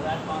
1500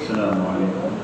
السلام عليكم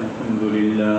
الحمد لله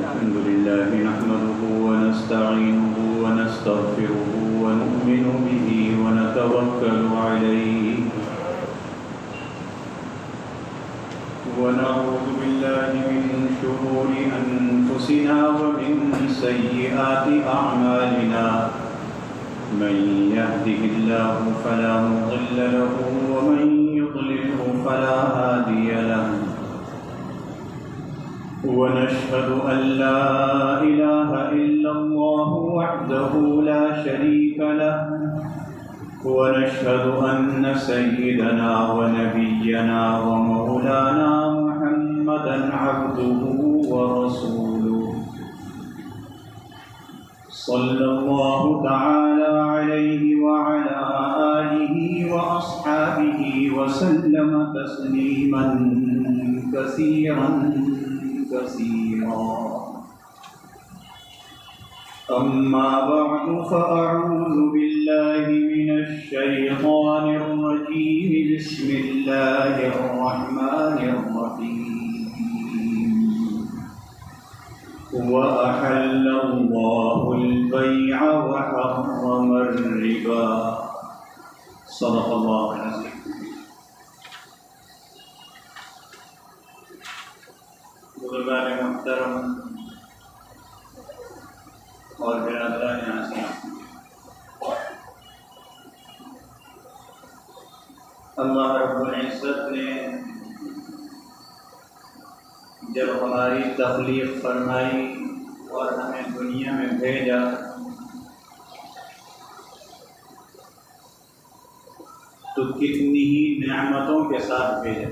الحمد لله نحمده ونستعينه ونستغفره ونؤمن به ونتوكل عليه ونعوذ بالله من شرور أنفسنا ومن سيئات أعمالنا من يهده الله فلا مضل له ومن يضلله فلا هادي له ونشهد أن لا إله إلا الله وحده لا شريك له ونشهد أن سيدنا ونبينا ومولانا محمدا عبده ورسوله صلى الله تعالى عليه وعلى آله وأصحابه وسلم تسليما كثيرا كثيرا أما بعد فأعوذ بالله من الشيطان الرجيم بسم الله الرحمن الرحيم وأحل الله البيع وحرم الربا صدق الله العظيم بزرگان محترم اور برادران عزیز، اللہ رب العزت نے جب ہماری تخلیق فرمائی اور ہمیں دنیا میں بھیجا تو کتنی ہی نعمتوں کے ساتھ بھیجا۔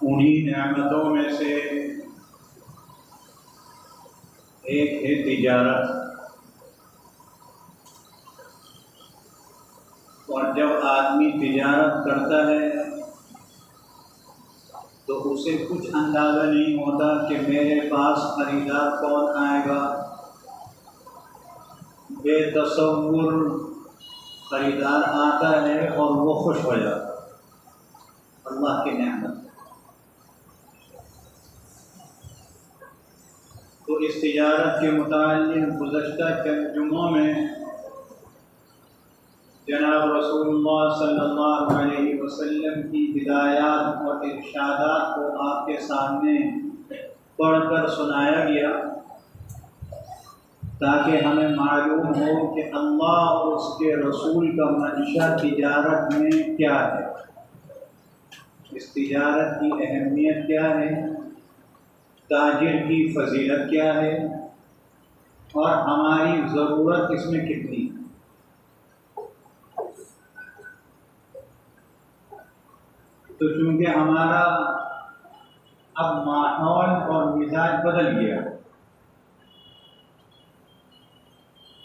انہی نعمتوں میں سے ایک ہے تجارت، اور جب آدمی تجارت کرتا ہے تو اسے کچھ اندازہ نہیں ہوتا کہ میرے پاس خریدار کون آئے گا، بے تصور خریدار آتا ہے اور وہ خوش ہو جاتا ہے۔ اللہ کی نعمت۔ تو اس تجارت کے متعلق گزشتہ چند جمعوں میں جناب رسول اللہ صلی اللہ علیہ وسلم کی ہدایات اور ارشادات کو آپ کے سامنے پڑھ کر سنایا گیا تاکہ ہمیں معلوم ہو کہ اللہ اور اس کے رسول کا منشا تجارت میں کیا ہے، اس تجارت کی اہمیت کیا ہے، تاجر کی فضیلت کیا ہے، اور ہماری ضرورت اس میں کتنی ہے۔ تو چونکہ ہمارا اب ماحول اور مزاج بدل گیا،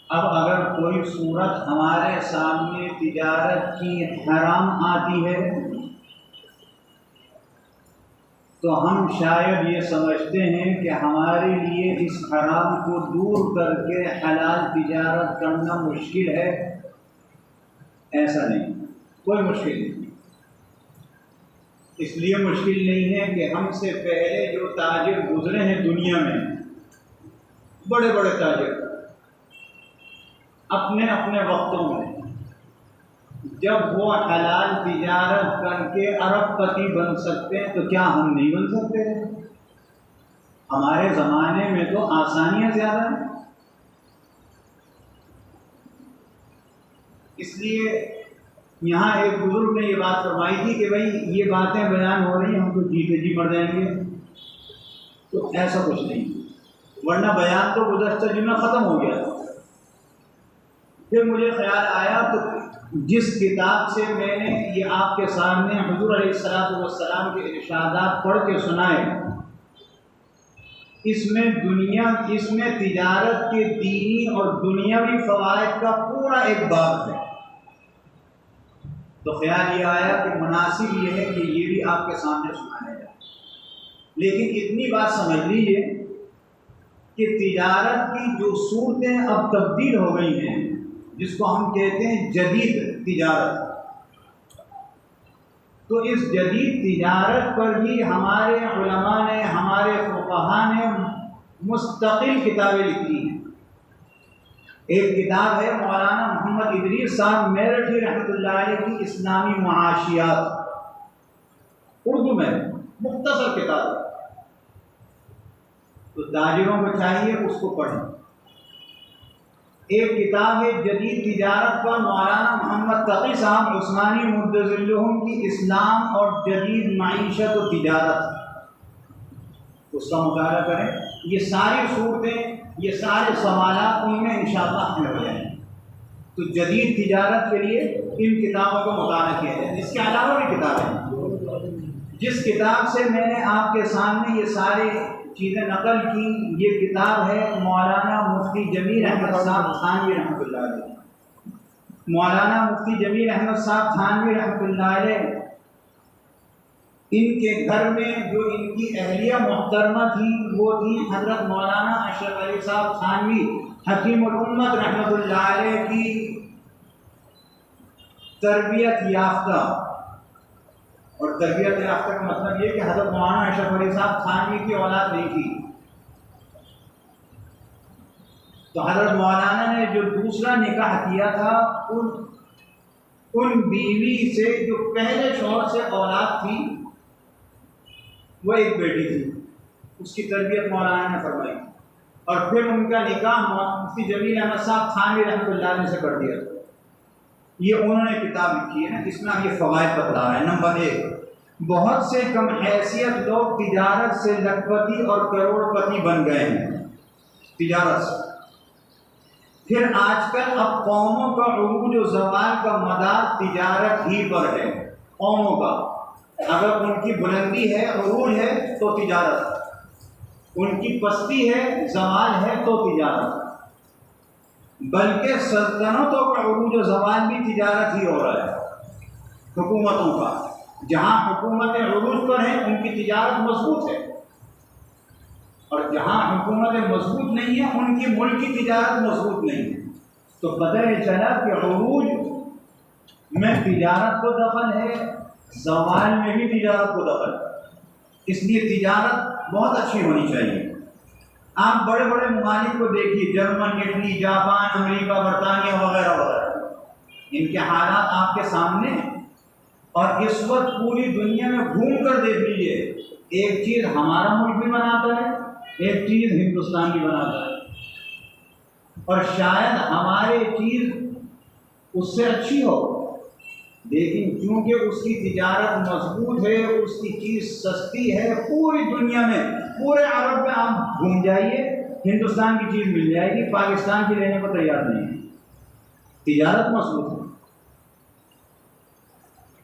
اب اگر کوئی صورت ہمارے سامنے تجارت کی حرام آتی ہے تو ہم شاید یہ سمجھتے ہیں کہ ہمارے لیے اس حرام کو دور کر کے حلال تجارت کرنا مشکل ہے۔ ایسا نہیں، کوئی مشکل نہیں۔ اس لیے مشکل نہیں ہے کہ ہم سے پہلے جو تاجر گزرے ہیں دنیا میں، بڑے بڑے تاجر اپنے اپنے وقتوں میں جب وہ حلال تجارت کر کے ارب پتی بن سکتے ہیں تو کیا ہم نہیں بن سکتے؟ ہمارے زمانے میں تو آسانیاں زیادہ ہیں۔ اس لیے یہاں ایک بزرگ نے یہ بات فرمائی تھی کہ بھائی یہ باتیں بیان ہو رہی ہیں، ہم تو جیتے جی مر جائیں گے، تو ایسا کچھ نہیں، ورنہ بیان تو گزشتہ جمعہ ختم ہو گیا۔ پھر مجھے خیال آیا تو جس کتاب سے میں نے یہ آپ کے سامنے حضور علیہ السلام کے ارشادات پڑھ کے سنائے، اس میں تجارت کے دینی اور دنیاوی فوائد کا پورا ایک باب ہے۔ تو خیال یہ آیا کہ مناسب یہ ہے کہ یہ بھی آپ کے سامنے سنایا جائے۔ لیکن اتنی بات سمجھ لیجیے کہ تجارت کی جو صورتیں اب تبدیل ہو گئی ہیں، جس کو ہم کہتے ہیں جدید تجارت، تو اس جدید تجارت پر بھی ہمارے علماء نے، ہمارے فقہاء نے مستقل کتابیں لکھی ہیں۔ ایک کتاب ہے مولانا محمد ادریس صاحب میرٹھی رحمۃ اللہ علیہ کی اسلامی معاشیات، اردو میں مختصر کتاب ہے، تو تاجروں کو چاہیے اس کو پڑھیں۔ ایک کتاب ہے جدید تجارت پر مولانا محمد تقی صاحب عثمانی مدظلہم کی اسلام اور جدید معیشت و تجارت، اس کا مطالعہ کریں۔ یہ ساری صورتیں، یہ سارے سوالات ان میں انشاءاللہ حل ہو جائیں گے۔ تو جدید تجارت کے لیے ان کتابوں کا مطالعہ کیا جائے۔ اس کے علاوہ بھی کتابیں، جس کتاب سے میں نے آپ کے سامنے یہ سارے چیزیں نقل کی، یہ کتاب ہے مولانا مفتی جمیل احمد صاحب تھانوی رحمۃ اللہ علیہ۔ مولانا مفتی جمیل احمد صاحب تھانوی رحمۃ اللہ علیہ، ان کے گھر میں جو ان کی اہلیہ محترمہ تھی وہ تھی حضرت مولانا اشرف علی صاحب تھانوی حکیم الامت رحمۃ اللہ علیہ کی تربیت یافتہ۔ اور تربیت یافتہ کا مطلب یہ کہ حضرت مولانا اشرف علی صاحب تھانوی کی اولاد نہیں تھی، تو حضرت مولانا نے جو دوسرا نکاح کیا تھا ان بیوی سے جو پہلے شوہر سے اولاد تھی وہ ایک بیٹی تھی، اس کی تربیت مولانا نے فرمائی، اور پھر ان کا نکاح مفتی جمیل احمد صاحب تھانوی رحمۃ اللہ علیہ سے کر دیا۔ یہ انہوں نے کتاب لکھی ہے نا، اس میں یہ فوائد بتلا رہے ہیں۔ نمبر 1، بہت سے کم حیثیت لوگ تجارت سے لکھپتی اور کروڑ پتی بن گئے ہیں، تجارت سے۔ پھر آج کل اب قوموں کا عروج و زوال کا مدار تجارت ہی پر ہے۔ قوموں کا اگر ان کی بلندی ہے، عروج ہے تو تجارت، ان کی پستی ہے، زوال ہے تو تجارت، بلکہ سلطنتوں کا عروج و زوال بھی تجارت ہی ہو رہا ہے۔ حکومتوں کا، جہاں حکومتیں عروج پر ہیں ان کی تجارت مضبوط ہے، اور جہاں حکومتیں مضبوط نہیں ہیں ان کی ملکی تجارت مضبوط نہیں ہے۔ تو پتہ یہ چلا کہ عروج میں تجارت کو دخل ہے، زوال میں بھی تجارت کو دخل ہے، اس لیے تجارت بہت اچھی ہونی چاہیے۔ آپ بڑے بڑے ممالک کو دیکھیے، جرمن، اٹلی، جاپان، امریکہ، برطانیہ وغیرہ وغیرہ، ان کے حالات آپ کے سامنے ہیں۔ اور اس وقت پوری دنیا میں گھوم کر دیکھ لیجیے، ایک چیز ہمارا ملک بھی بناتا ہے، ایک چیز ہندوستان بھی بناتا ہے، اور شاید ہماری چیز اس سے اچھی ہو، لیکن چونکہ اس کی تجارت مضبوط ہے، اس کی چیز سستی ہے، پوری دنیا میں، پورے عرب میں آپ گھوم جائیے، ہندوستان کی چیز مل جائے گی، پاکستان کی لینے کو تیار نہیں ہے۔ تجارت مضبوط ہے،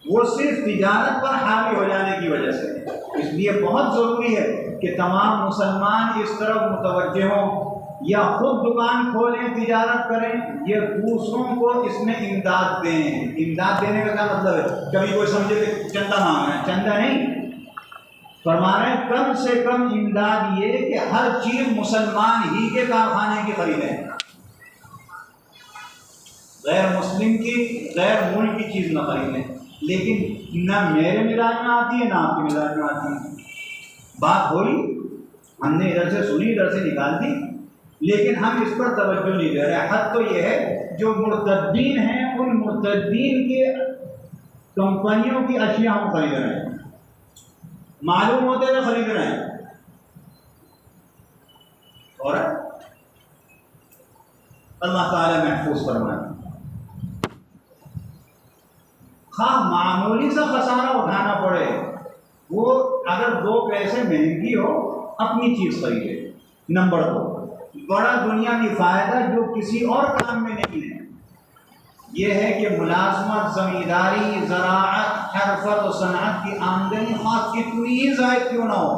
وہ صرف تجارت پر حاوی ہو جانے کی وجہ سے۔ اس لیے بہت ضروری ہے کہ تمام مسلمان اس طرف متوجہ ہوں، یا خود دکان کھولیں، تجارت کریں، یا دوسروں کو اس میں امداد دیں۔ امداد دینے کا کیا مطلب ہے؟ کبھی کوئی سمجھے کہ چندہ مانگ رہے ہیں، چندہ نہیں، فرما رہے ہیں کم سے کم امداد یہ کہ ہر چیز مسلمان ہی کے کارخانے کی خریدیں، غیر مسلم کی، غیر ملک کی چیز نہ خریدیں۔ لیکن نہ میرے مزاج میں آتی ہے، نہ آپ کے مزاج میں آتی ہے۔ بات ہوئی، ہم نے ادھر سے سنی، ادھر سے نکال دی، لیکن ہم اس پر توجہ نہیں دے رہے۔ حد تو یہ ہے جو مرتدین ہیں ان مرتدین کے کمپنیوں کی اشیاء ہم خرید رہے ہیں، معلوم ہوتے ہوئے خرید رہے ہیں، اور اللہ تعالی محفوظ فرمائے۔ خواہ معمولی سا خسارہ اٹھانا پڑے، وہ اگر 2 پیسے مہنگی ہو اپنی چیز خریدے۔ نمبر 2، بڑا دنیاوی فائدہ جو کسی اور کام میں نہیں ہے، یہ ہے کہ ملازمت، زمینداری، زراعت، حرفت و صنعت کی آمدنی خواہ کتنی ہی زائد کیوں نہ ہو،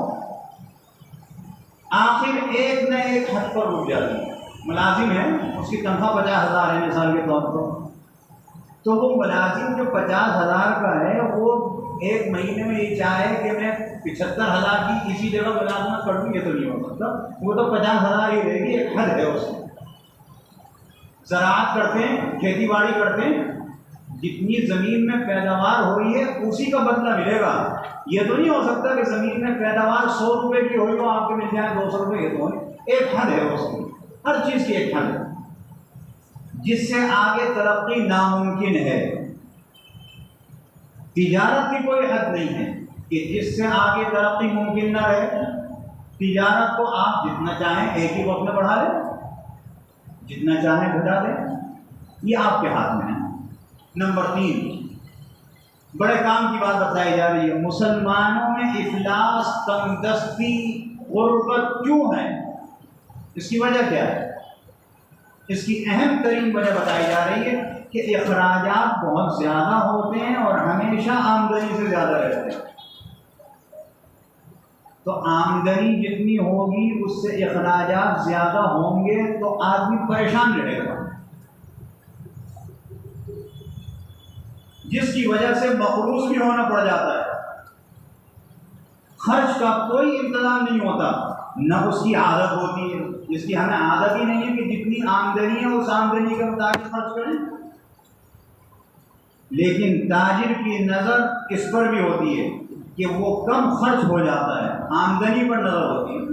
آخر ایک نہ ایک حد پر رک جاتی ہے۔ ملازم ہے، اس کی تنخواہ 50,000 ہے مثال کے طور پر، تو وہ ملازم جو 50,000 کا ہے وہ ایک مہینے میں یہ چاہے کہ میں 75,000 کی اسی جگہ ملازمت کر دوں، یہ تو نہیں ہو سکتا، وہ تو 50,000 ہی رہے گی، ایک حد ہے اس میں۔ زراعت کرتے ہیں، کھیتی باڑی کرتے ہیں، جتنی زمین میں پیداوار ہو رہی ہے اسی کا بدلہ ملے گا۔ یہ تو نہیں ہو سکتا کہ زمین میں پیداوار 100 روپے کی ہوئی تو آپ کے مل جائے 200 روپے، یہ تو ایک حد ہے اس کی، ہر چیز کی ایک حد ہے، جس سے آگے ترقی ناممکن ہے۔ تجارت کی کوئی حد نہیں ہے کہ جس سے آگے ترقی ممکن نہ رہے۔ تجارت کو آپ جتنا چاہیں ایک ہی وقت میں بڑھا لیں، جتنا چاہیں گھٹا دیں، یہ آپ کے ہاتھ میں ہے۔ نمبر 3، بڑے کام کی بات بتائی جا رہی ہے، مسلمانوں میں افلاس، تنگ دستی، غربت کیوں ہے؟ اس کی وجہ کیا ہے؟ اس کی اہم ترین وجہ بتائی جا رہی ہے کہ اخراجات بہت زیادہ ہوتے ہیں اور ہمیشہ آمدنی سے زیادہ رہتے ہیں۔ تو آمدنی جتنی ہوگی اس سے اخراجات زیادہ ہوں گے تو آدمی پریشان رہے گا، جس کی وجہ سے مقروض بھی ہونا پڑ جاتا ہے، خرچ کا کوئی انتظام نہیں ہوتا، نہ اس کی عادت ہوتی ہے، جس کی ہمیں عادت ہی نہیں ہے کہ جتنی آمدنی ہے اس آمدنی کے مطابق خرچ کریں۔ لیکن تاجر کی نظر اس پر بھی ہوتی ہے کہ وہ کم خرچ ہو جاتا ہے، آمدنی پر نظر ہوتی ہے،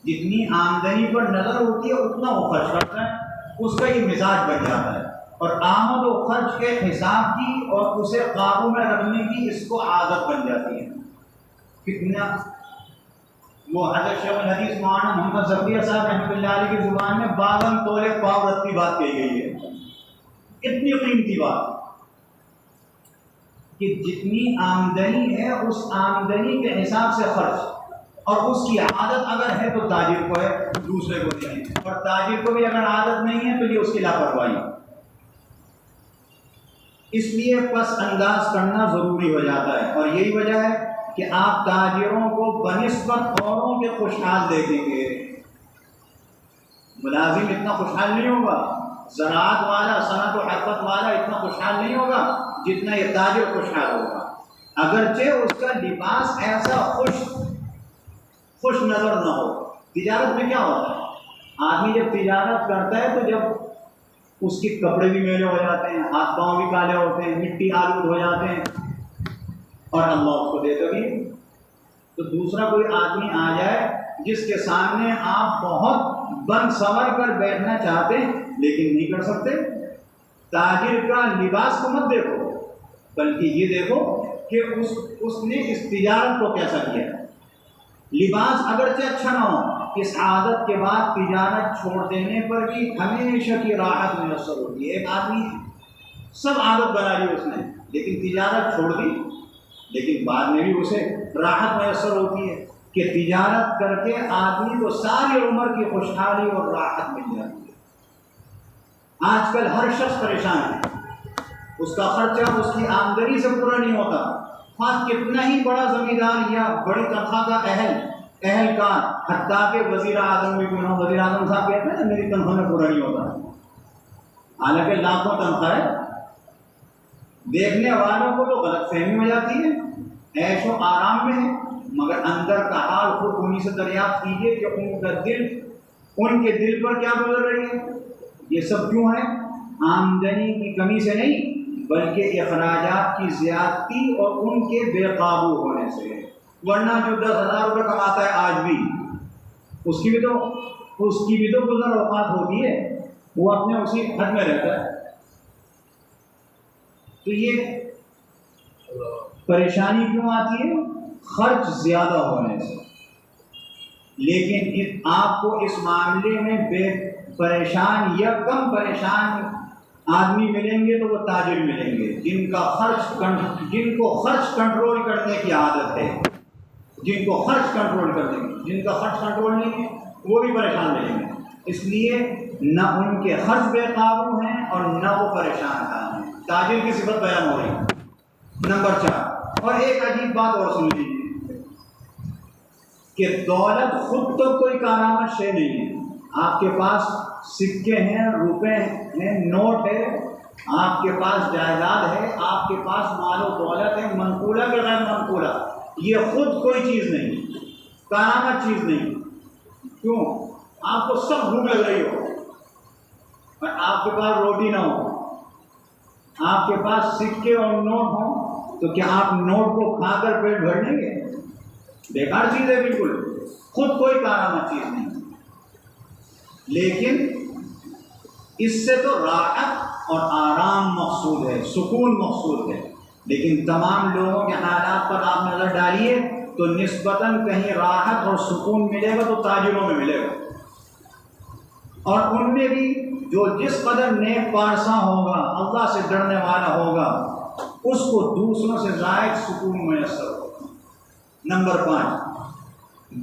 جتنی آمدنی پر نظر ہوتی ہے اتنا وہ خرچ کرتا ہے، اس کا یہ مزاج بن جاتا ہے، اور آمد و خرچ کے حساب کی اور اسے قابو میں رکھنے کی اس کو عادت بن جاتی ہے۔ کتنا وہ حضرت شیخ الحدیث مولانا محمد ظفریہ صاحب رحمۃ اللہ علیہ کی زبان میں 52 تولے پاورت کی بات کہی گئی ہے، اتنی قیمتی بات کہ جتنی آمدنی ہے اس آمدنی کے حساب سے خرچ، اور اس کی عادت اگر ہے تو تاجر کو ہے، دوسرے کو نہیں، اور تاجر کو بھی اگر عادت نہیں ہے تو یہ اس کی لاپرواہی۔ اس لیے پس انداز کرنا ضروری ہو جاتا ہے، اور یہی وجہ ہے کہ آپ تاجروں کو بنسبت اوروں کے خوشحال دیکھیں گے۔ ملازم اتنا خوشحال نہیں ہوگا، زراعت والا، صنعت و حرفت والا اتنا خوشحال نہیں ہوگا جتنا یہ تاجر خوشحال ہوگا، اگرچہ اس کا لباس ایسا خوش نظر نہ ہو۔ تجارت میں کیا ہوتا ہے، آدمی جب تجارت کرتا ہے تو جب اس کے کپڑے بھی میلے ہو جاتے ہیں، ہاتھ پاؤں بھی کالے ہوتے ہیں، مٹی آلود ہو جاتے ہیں، اور اللہ اس کو دیتا بھی، تو دوسرا کوئی آدمی آ جائے جس کے سامنے آپ بہت بن سنور کر بیٹھنا چاہتے ہیں لیکن نہیں کر سکتے۔ تاجر کا لباس کو مت دیکھو، بلکہ یہ دیکھو کہ اس نے اس تجارت کو کیسا کیا۔ لباس اگرچہ اچھا نہ ہو، اس عادت کے بعد تجارت چھوڑ دینے پر بھی ہمیشہ کی راحت میسر ہوتی ہے۔ ایک آدمی سب عادت بنا لی اس نے، لیکن تجارت چھوڑ دی، لیکن بعد میں بھی اسے راحت میسر ہوتی ہے کہ تجارت کر کے آدمی کو ساری عمر کی خوشحالی اور راحت مل جاتی ہے۔ آج کل ہر شخص پریشان ہے، اس کا خرچہ اس کی آمدنی سے پورا نہیں ہوتا، خواہ کتنا ہی بڑا زمیندار یا بڑی تنخواہ کا اہلکار، حتیٰ کہ وزیر اعظم بھی کیوں نہ ہو، وزیر اعظم صاحب کہتے ہیں میری تنخواہ میں پورا نہیں ہوتا، حالانکہ لاکھوں تنخواہ ہے۔ دیکھنے والوں کو تو غلط فہمی ہو جاتی ہے، عیش و آرام میں ہے، مگر اندر کا حال خود انہیں سے دریافت کیجیے کہ ان کے دل پر کیا گزر رہی ہے۔ یہ سب کیوں ہے؟ آمدنی کی کمی سے نہیں بلکہ اخراجات کی زیادتی اور ان کے بے قابو ہونے سے۔ ورنہ جو 10,000 روپے کماتا ہے آج بھی، اس کی بھی تو گزر اوقات ہوتی ہے، وہ اپنے اسی حد میں رہتا ہے۔ تو یہ پریشانی کیوں آتی ہے؟ خرچ زیادہ ہونے سے۔ لیکن آپ کو اس معاملے میں بے پریشان یا کم پریشان آدمی ملیں گے تو وہ تاجر ملیں گے جن کو خرچ کنٹرول کرنے کی عادت ہے، جن کو خرچ کنٹرول کرنے کی، جن کا خرچ کنٹرول نہیں ہے وہ بھی پریشان رہیں گے۔ اس لیے نہ ان کے خرچ بے قابو ہیں اور نہ وہ پریشان ہیں۔ تاجر کی صفت بیان ہو رہی ہے۔ نمبر 4، اور ایک عجیب بات اور سن لیجیے کہ دولت خود تو کوئی کارآمد شے نہیں ہے۔ آپ کے پاس سکے ہیں، روپے ہیں، نوٹ ہے، آپ کے پاس جائیداد ہے، آپ کے پاس مال و دولت ہے، منقولہ کے غیر منقولہ، یہ خود کوئی چیز نہیں، کارآمد چیز نہیں۔ کیوں؟ آپ کو سب بھوک لگ رہی ہو اور آپ کے پاس روٹی نہ ہو، آپ کے پاس سکے اور نوٹ ہوں، تو کیا آپ نوٹ کو کھا کر پیٹ بھر لیں گے؟ بیکار چیز ہے، بالکل خود کوئی کارآمد چیز نہیں۔ لیکن اس سے تو راحت اور آرام مقصود ہے، سکون مقصود ہے۔ لیکن تمام لوگوں کے حالات پر آپ نظر ڈالیے تو نسبتاً کہیں راحت اور سکون ملے گا تو تاجروں میں ملے گا، اور ان میں بھی جو جس قدر نیک پارسا ہوگا، اللہ سے ڈرنے والا ہوگا، اس کو دوسروں سے زائد سکون میسر ہوگا۔ نمبر 5،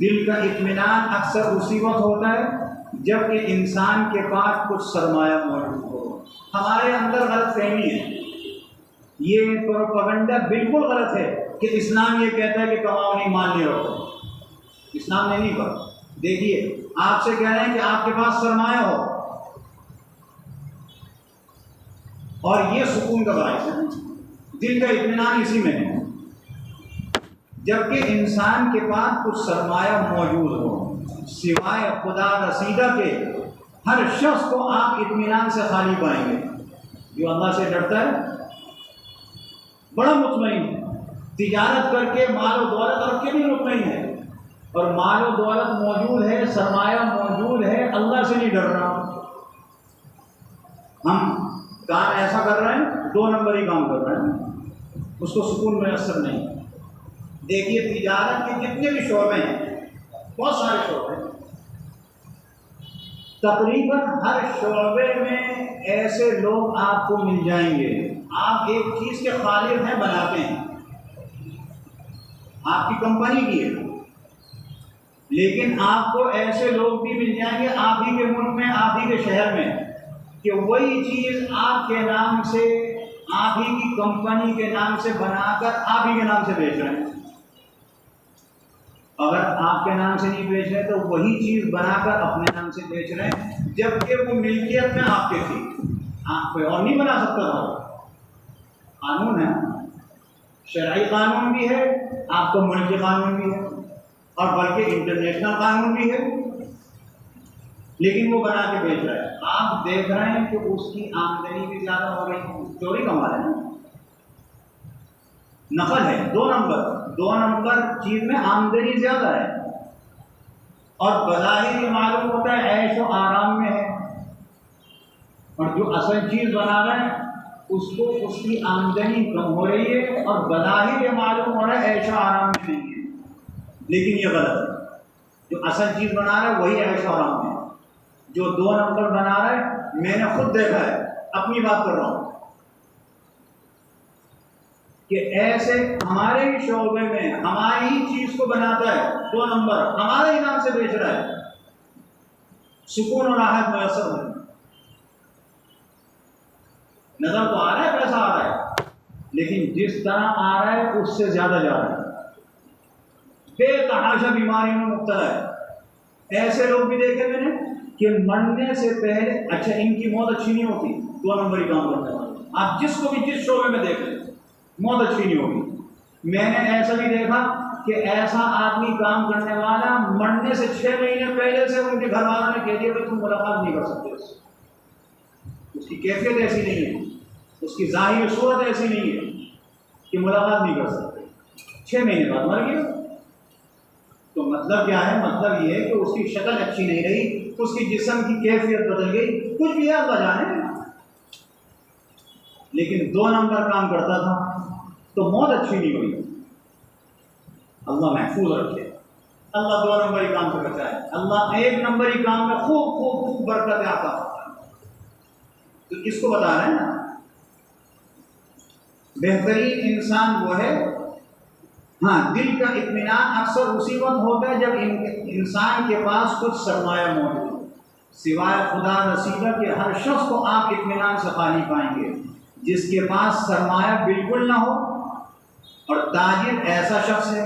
دل کا اطمینان اکثر اسی وقت ہوتا ہے جب کہ انسان کے پاس کچھ سرمایہ موجود ہو۔ ہمارے اندر غلط فہمی ہے، یہ پروپیگنڈا بالکل غلط ہے کہ اسلام یہ کہتا ہے کہ کماؤ نہیں، مال نہیں رکھو۔ اسلام نے نہیں کہا۔ دیکھیے، آپ سے کہہ رہے ہیں کہ آپ کے پاس سرمایہ ہو، اور یہ سکون کا باعث ہے، دل کا اطمینان اسی میں ہے۔ جبکہ انسان کے پاس کچھ سرمایہ موجود ہو، سوائے خدا رسیدہ کے ہر شخص کو آپ اطمینان سے خالی پائیں گے۔ جو اللہ سے ڈرتا ہے بڑا مطمئن ہے، تجارت کر کے مال و دولت رکھ کے بھی مطمئن ہے، اور مال و دولت موجود ہے، سرمایہ موجود ہے، اللہ سے نہیں ڈر رہا۔ ہم کام ایسا کر رہے ہیں، 2 نمبری کام کر رہے ہیں، اس کو سکون میسر نہیں۔ دیکھیے، تجارت کے جتنے بھی شعبے ہیں، بہت سارے شعبے ہیں، تقریباً ہر شعبے میں ایسے لوگ آپ کو مل جائیں گے۔ آپ ایک چیز کے خالق ہیں، بناتے ہیں، آپ کی کمپنی کی ہے، لیکن آپ کو ایسے لوگ بھی مل جائیں گے آپ ہی کے ملک میں، آپ ہی کے شہر میں، کہ وہی چیز آپ کے نام سے، آپ ہی کی کمپنی کے نام سے بنا کر آپ ہی کے نام سے بیچ رہے ہیں۔ اگر آپ کے نام سے نہیں بیچ رہے تو وہی چیز بنا کر اپنے نام سے بیچ رہے ہیں، جبکہ وہ ملکیت میں آپ کے تھی، آپ کوئی اور نہیں بنا سکتا تھا۔ قانون ہے، شرعی قانون بھی ہے، آپ کا ملکی قانون بھی ہے، اور بلکہ انٹرنیشنل قانون بھی ہے، لیکن وہ بنا کے بیچ رہا ہے۔ آپ دیکھ رہے ہیں کہ اس کی آمدنی بھی زیادہ ہو رہی ہے، چوری کا مال ہے نا، نقل ہے۔ 2 نمبر چیز میں آمدنی زیادہ ہے، اور بظاہر یہ معلوم ہوتا ہے عیش و آرام میں ہے، اور جو اصل چیز بنا رہے ہیں اس کو اس کی آمدنی کم ہو رہی ہے، اور بظاہر یہ معلوم ہو رہا ہے عیش و آرام میں نہیں ہے، لیکن یہ غلط ہے۔ جو اصل چیز بنا رہا ہے وہی عیش و آرام میں ہے، جو 2 نمبر بنا رہا ہے میں نے خود دیکھا ہے، اپنی بات کر رہا ہوں، کہ ایسے ہمارے ہی شعبے میں ہماری ہی چیز کو بناتا ہے، 2 نمبر ہمارے ہی نام سے بیچ رہا ہے، سکون اور راحت میسر ہے۔ نظر تو آ رہا ہے پیسہ آ رہا ہے، لیکن جس طرح آ رہا ہے اس سے زیادہ جا رہا ہے، بے تحاشا بیماریوں میں مبتلا ہے۔ ایسے لوگ بھی دیکھے میں نے کہ مرنے سے پہلے، اچھا ان کی موت اچھی نہیں ہوتی، 2 نمبری کام کرنے والے، آپ جس کو بھی جس شعبے میں دیکھ لیں موت اچھی نہیں ہوگی۔ میں نے ایسا بھی دیکھا کہ ایسا آدمی کام کرنے والا مرنے سے 6 مہینے پہلے سے ان کے گھر والوں نے کہہ دیا کہ تم ملاقات نہیں کر سکتے، اس کی کیفیت ایسی نہیں ہے، اس کی ظاہری صورت ایسی نہیں ہے کہ ملاقات نہیں کر سکتے، 6 مہینے بعد مر گیا۔ تو مطلب کیا ہے؟ مطلب یہ ہے کہ اس کی شکل اچھی نہیں رہی، اس کی جسم کی کیفیت بدل گئی، کچھ بھی آپ جانے، لیکن 2 نمبر کام کرتا تھا تو موت اچھی نہیں ہوئی۔ اللہ محفوظ رکھے، اللہ 2 نمبری کام سے بچائے، اللہ 1 نمبری کام میں خوب خوب خوب برکت آتا۔ تو اس کو بتا رہے ہیں نا، بہترین انسان وہ ہے، ہاں دل کا اطمینان اکثر اسی وقت ہوتا ہے جب انسان کے پاس کچھ سرمایہ موجود ہو، سوائے خدا رسیدہ کے ہر شخص کو آپ اطمینان سے خالی پائیں گے۔ جس کے پاس سرمایہ بالکل نہ ہو، اور تاجر ایسا شخص ہے،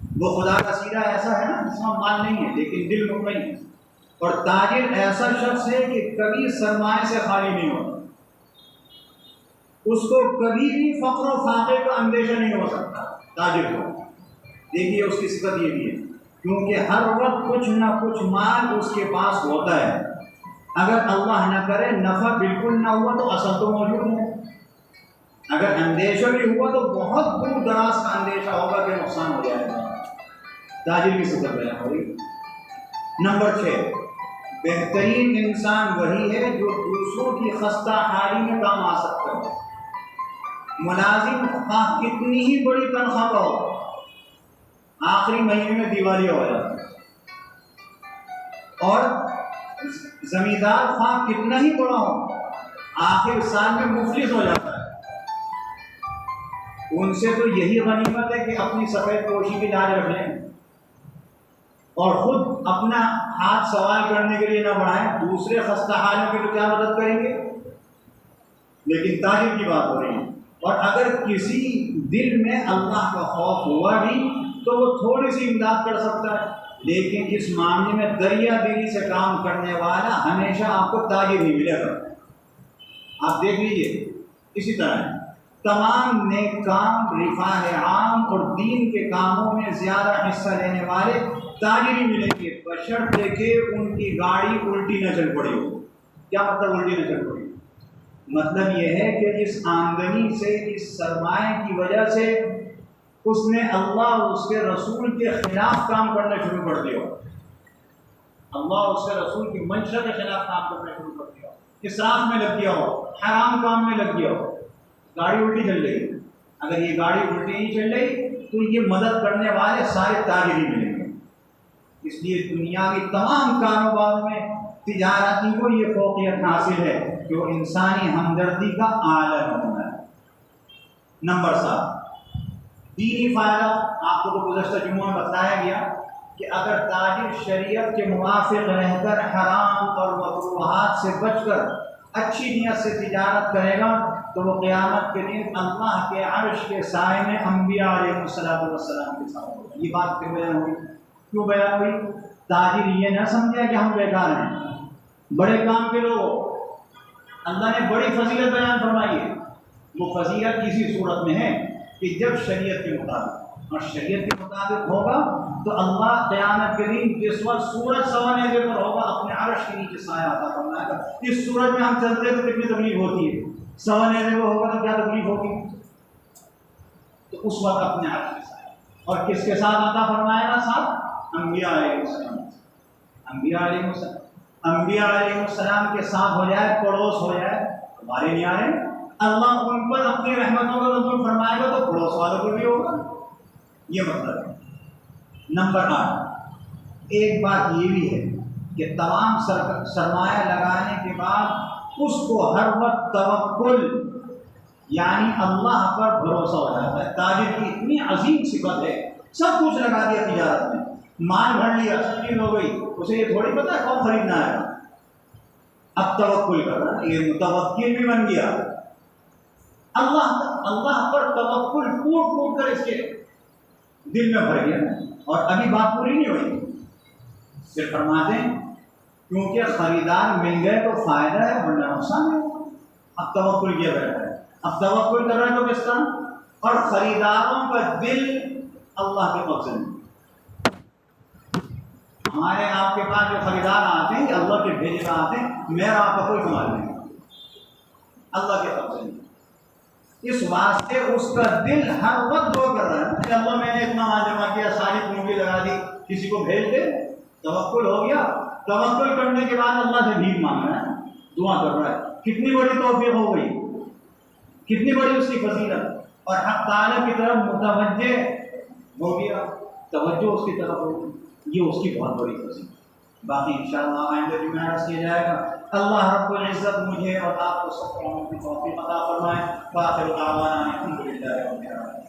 وہ خدا رسیدہ ایسا ہے نا جس میں مال نہیں ہے لیکن دل مطمئن ہے، اور تاجر ایسا شخص ہے کہ کبھی سرمایہ سے خالی نہیں ہوتا، اس کو کبھی بھی فقر و فاقے کا اندیشہ نہیں ہو سکتا تاجر کو۔ دیکھیے اس کی صفت یہ بھی ہے، کیونکہ ہر وقت کچھ نہ کچھ مال اس کے پاس ہوتا ہے، اگر اللہ نہ کرے نفع بالکل نہ ہوا تو اصل تو موجود ہے، اگر اندیشہ بھی ہوا تو بہت دور دراز کا اندیشہ ہوگا کہ نقصان ہو جائے گا۔ تاجر کی صفت بیان ہوئی۔ نمبر 6، بہترین انسان وہی ہے جو دوسروں کی خستہ حالی میں کام آ سکتا ہے۔ ملازم خواہ کتنی ہی بڑی تنخواہ کا ہو، آخری مہینے میں دیوالیہ ہو جاتا ہے، اور زمیندار خواہ کتنا ہی بڑا ہو، آخر سال میں مفلس ہو جاتا ہے۔ ان سے تو یہی غنیمت ہے کہ اپنی سفید پوشی کی لاج رکھ لیں اور خود اپنا ہاتھ سوال کرنے کے لیے نہ بڑھائیں، دوسرے خستہ حالوں کی تو کیا مدد کریں گے۔ لیکن تاجر کی بات ہو رہی ہے، اور اگر کسی دل میں اللہ کا خوف ہوا بھی تو وہ تھوڑی سی امداد کر سکتا ہے، لیکن اس معاملے میں دریا دلی سے کام کرنے والا ہمیشہ آپ کو تاجر ہی ملے گا۔ آپ دیکھ لیجیے، اسی طرح تمام نیک کام، رفاہ عام اور دین کے کاموں میں زیادہ حصہ لینے والے تاجر ہی ملیں گے، بشرطے کہ ان کی گاڑی الٹی نہ چل پڑی ہو۔ کیا مطلب الٹی نہ چل پڑی؟ مطلب یہ ہے کہ اس آمدنی سے، اس سرمایہ کی وجہ سے اس نے اللہ اور اس کے رسول کے خلاف کام کرنا شروع کر دیا، اللہ اور اس کے رسول کی منشا کے خلاف کام کرنا شروع کر دیا، اسراف میں لگ گیا ہو، حرام کام میں لگ گیا ہو، گاڑی الٹی چل رہی۔ اگر یہ گاڑی الٹی نہیں چل رہی تو یہ مدد کرنے والے سارے تاجر ہی ملیں گے۔ اس لیے دنیا کی تمام کاروبار میں تجارتی کو یہ فوقیت حاصل ہے کہ وہ انسانی ہمدردی کا عالم ہونا ہے۔ نمبر 7، دینی فائدہ۔ آپ کو تو گزشتہ جمعہ میں بتایا گیا کہ اگر تاجر شریعت کے موافق رہ کر حرام اور مکروہات سے بچ کر اچھی نیت سے تجارت کرے گا تو وہ قیامت کے دن اللہ کے عرش کے سائے میں انبیاء علیہ السلام کے ساتھ ہوگا۔ یہ بات پھر بیان ہوئی، کیوں بیان ہوئی؟ تاجر یہ نہ سمجھے کہ ہم بیکار ہیں، بڑے کام کے لوگ، اللہ نے بڑی فضیلت بیان فرمائی ہے۔ وہ فضیلت اسی صورت میں ہے کہ جب شریعت کے مطابق، اور شریعت کے مطابق ہوگا تو اللہ قیامت کے دن جس وقت سورج سوا نیزے پر ہوگا اپنے عرش کے نیچے سایہ عطا فرمائے گا۔ اس سورج میں ہم چلتے ہیں تو کتنی تکلیف ہوتی ہے، سوا نیزے پر ہوگا تو کیا تکلیف ہوگی؟ تو اس وقت اپنے عرش کے سایہ، اور کس کے ساتھ عطا فرمائے گا؟ ساتھ انبیاء علیہ السلام، انبیاء علیہ السلام کے ساتھ ہو جائے، پڑوس ہو جائے، ہمارے نہیں آ رہے، اللہ ان پر اپنی رحمتوں کا نزول فرمائے گا تو پڑوس والوں کو بھی ہوگا۔ یہ مطلب ہے۔ نمبر 8، ایک بات یہ بھی ہے کہ تمام سرمایہ لگانے کے بعد اس کو ہر وقت توکل یعنی اللہ پر بھروسہ ہو جاتا ہے۔ تاجر کی اتنی عظیم صفت ہے، سب کچھ لگا دیا تجارت میں، مال بھر لیا، سب چیز ہو گئی، اسے یہ تھوڑی پتہ ہے کون خریدنا ہے، اب توکل کر رہا ہے، یہ متوکل بھی بن گیا۔ اللہ پر توکل ٹوٹ ٹوٹ کر اس کے دل میں بھر گیا، اور ابھی بات پوری نہیں ہوئی، صرف فرماتے ہیں کیونکہ خریدار مل گئے تو فائدہ ہے ورنہ نقصان ہے۔ اب توکل کیا بیٹھا ہے، اب توکل کر رہے ہیں تو کس طرح؟ اور خریداروں کا دل اللہ کے قبضے میں۔ ہمارے آپ کے پاس جو خریدار آتے ہیں اللہ کے بھیجے ہوئے آتے ہیں، میرا آپ کا کوئی کمال نہیں، اللہ کے قبضے میں۔ اس واسطے اس کا دل ہر وقت دعا کر رہا ہے کہ اللہ میں نے اتنا مال جمع کیا، ساری پونجی لگا دی، کسی کو بھیج دے، توکل ہو گیا۔ توکل کرنے کے بعد اللہ سے بھیک مانگ رہا ہے، دعا کر رہا ہے، کتنی بڑی توفیق ہو گئی، کتنی بڑی اس کی فضیلت، اور حق تعالیٰ کی طرف متوجہ ہو گیا، توجہ اس کی طرف ہو گئی، یہ اس کی بہت بڑی فضیلت۔ باقی انشاءاللہ آئندہ جمعہ عرض کیا جائے گا. اللہ رب العزت مجھے اور آپ کو سب کو عمل کی توفیق عطا فرمائے. وآخر دعوانا الحمد للہ رب العالمین.